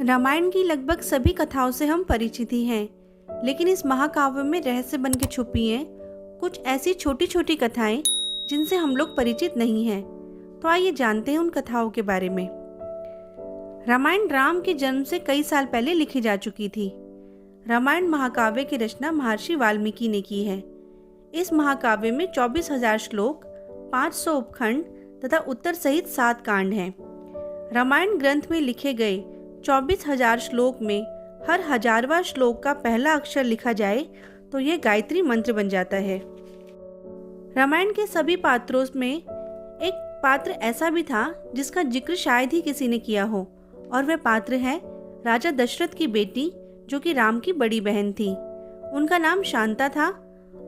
रामायण की लगभग सभी कथाओं से हम परिचित ही हैं, लेकिन इस महाकाव्य में रहस्य बन के छुपी हैं कुछ ऐसी छोटी छोटी कथाएं जिनसे हम लोग परिचित नहीं हैं। तो आइए जानते हैं उन कथाओं के बारे में। रामायण राम के जन्म से कई साल पहले लिखी जा चुकी थी। रामायण महाकाव्य की रचना महर्षि वाल्मीकि ने की है। इस महाकाव्य में 24,000 श्लोक, 500 उपखंड तथा उत्तर सहित 7 कांड हैं। रामायण ग्रंथ में लिखे गए 24,000 श्लोक में हर 1000वां श्लोक का पहला अक्षर लिखा जाए तो यह गायत्री मंत्र बन जाता है। रामायण के सभी पात्रों में एक पात्र ऐसा भी था जिसका जिक्र शायद ही किसी ने किया हो, और वह पात्र है राजा दशरथ की बेटी जो कि राम की बड़ी बहन थी। उनका नाम शांता था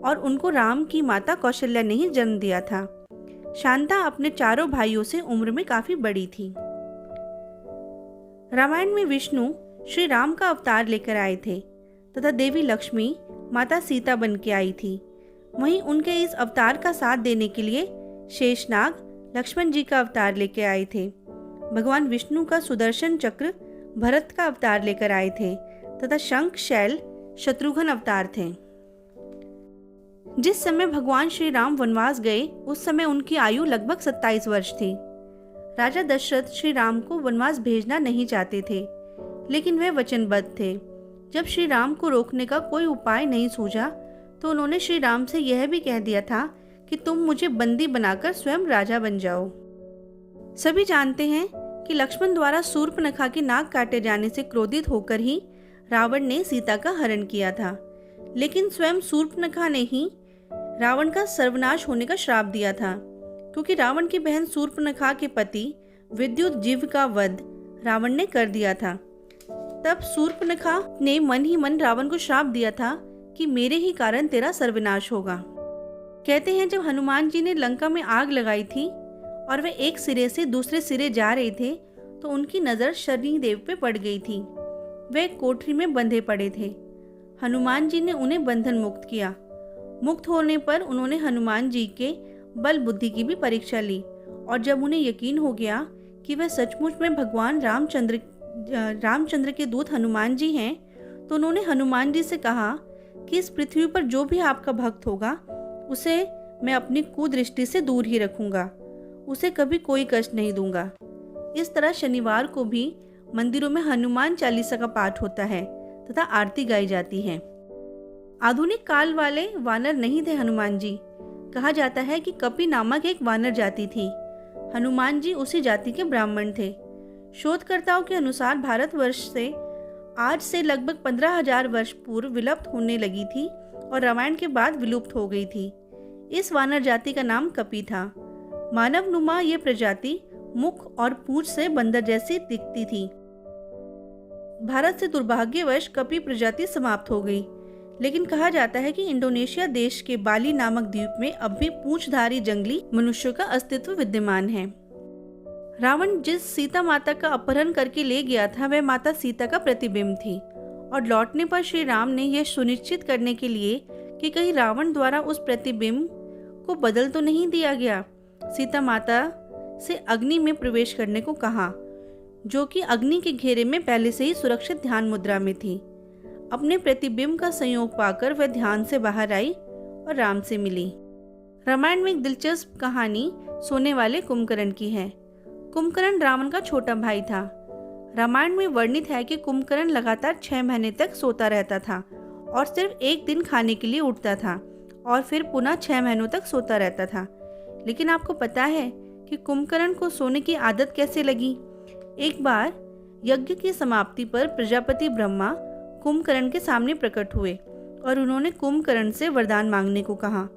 और उनको राम की माता कौशल्या ने ही जन्म दिया था। शांता अपने चारों भाइयों से उम्र में काफी बड़ी थी। रामायण में विष्णु श्री राम का अवतार लेकर आए थे तथा देवी लक्ष्मी माता सीता बन के आई थी। वहीं उनके इस अवतार का साथ देने के लिए शेषनाग लक्ष्मण जी का अवतार लेकर आए थे। भगवान विष्णु का सुदर्शन चक्र भरत का अवतार लेकर आए थे तथा शंख शैल शत्रुघ्न अवतार थे। जिस समय भगवान श्री राम वनवास गए उस समय उनकी आयु लगभग 27 वर्ष थी। राजा दशरथ श्री राम को वनवास भेजना नहीं चाहते थे, लेकिन वे वचनबद्ध थे। जब श्री राम को रोकने का कोई उपाय नहीं सूझा तो उन्होंने श्री राम से यह भी कह दिया था कि तुम मुझे बंदी बनाकर स्वयं राजा बन जाओ। सभी जानते हैं कि लक्ष्मण द्वारा शूर्पणखा की नाक काटे जाने से क्रोधित होकर ही रावण ने सीता का हरण किया था, लेकिन स्वयं शूर्पणखा ने ही रावण का सर्वनाश होने का श्राप दिया था, क्योंकि रावण की बहन शूर्पणखा के पति विद्युत जीव का वध रावण ने कर दिया था। तब शूर्पणखा ने मन ही मन रावण को श्राप दिया था कि मेरे ही कारण तेरा सर्वनाश होगा। कहते हैं जब हनुमान जी ने लंका में आग लगाई थी और वे एक सिरे से दूसरे सिरे जा रहे थे तो उनकी नजर शनिदेव पे पड़ गई थी। वे कोठरी में बंधे पड़े थे। हनुमान जी ने उन्हें बंधन मुक्त किया। मुक्त होने पर उन्होंने हनुमान जी के बल बुद्धि की भी परीक्षा ली, और जब उन्हें यकीन हो गया कि वह सचमुच में भगवान रामचंद्र के दूत हनुमान जी हैं, तो उन्होंने हनुमान जी से कहा कि इस पृथ्वी पर जो भी आपका भक्त होगा उसे मैं अपनी कुदृष्टि से दूर ही रखूंगा, उसे कभी कोई कष्ट नहीं दूंगा। इस तरह शनिवार को भी मंदिरों में हनुमान चालीसा का पाठ होता है तथा आरती गाई जाती है। आधुनिक काल वाले वानर नहीं थे हनुमान जी। कहा जाता है कि कपि नामक एक वानर जाति थी। हनुमान जी उसी जाति के ब्राह्मण थे। शोधकर्ताओं के अनुसार भारतवर्ष से आज से लगभग 15,000 वर्ष पूर्व विलुप्त होने लगी थी और रामायण के बाद विलुप्त हो गई थी। इस वानर जाति का नाम कपि था। मानव नुमा ये प्रजाति मुख और पूंछ से बंदर जैसी दिखती थी। भारत से दुर्भाग्यवश कपि प्रजाति समाप्त हो गई, लेकिन कहा जाता है कि इंडोनेशिया देश के बाली नामक द्वीप में अब भी पूंछधारी जंगली मनुष्यों का अस्तित्व विद्यमान है। रावण जिस सीता माता का अपहरण करके ले गया था वह माता सीता का प्रतिबिंब थी, और लौटने पर श्री राम ने यह सुनिश्चित करने के लिए कि कहीं रावण द्वारा उस प्रतिबिंब को बदल तो नहीं दिया गया, सीता माता से अग्नि में प्रवेश करने को कहा, जो कि अग्नि के घेरे में पहले से ही सुरक्षित ध्यान मुद्रा में थी। अपने प्रतिबिंब का संयोग पाकर वह ध्यान से बाहर आई और राम से मिली। रामायण में एक दिलचस्प कहानी सोने वाले कुंभकर्ण की है। कुंभकर्ण रावण का छोटा भाई था। रामायण में वर्णित है कि कुंभकर्ण लगातार 6 महीने तक सोता रहता था और सिर्फ एक दिन खाने के लिए उठता था और फिर पुनः 6 महीनों तक सोता रहता था। लेकिन आपको पता है कि कुंभकर्ण को सोने की आदत कैसे लगी? एक बार यज्ञ की समाप्ति पर प्रजापति ब्रह्मा कुंभकर्ण के सामने प्रकट हुए और उन्होंने कुंभकर्ण से वरदान मांगने को कहा।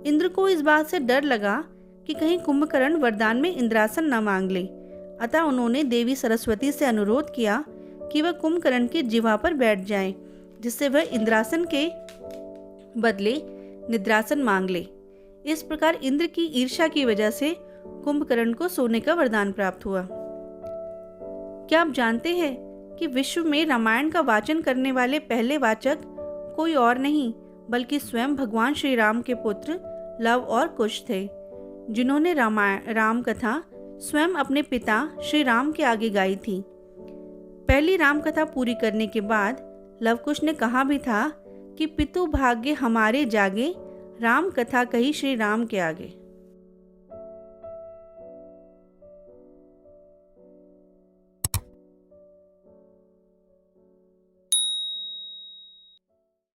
इंद्र को इस बात से डर लगा कि कहीं कुंभकर्ण वरदान में इंद्रासन न मांग ले, अतः उन्होंने देवी सरस्वती से अनुरोध किया कि वह कुंभकर्ण की जिह्वा पर बैठ जाएं, जिससे वह इंद्रासन के बदले निद्रासन मांग ले। इस प्रकार इंद्र की ईर्ष्या की वजह से कुंभकर्ण को सोने का वरदान प्राप्त हुआ। क्या आप जानते हैं कि विश्व में रामायण का वाचन करने वाले पहले वाचक कोई और नहीं बल्कि स्वयं भगवान श्री राम के पुत्र लव और कुश थे, जिन्होंने राम कथा स्वयं अपने पिता श्री राम के आगे गाई थी। पहली राम कथा पूरी करने के बाद लवकुश ने कहा भी था कि पितु भाग्य हमारे जागे, राम कथा कही श्री राम के आगे।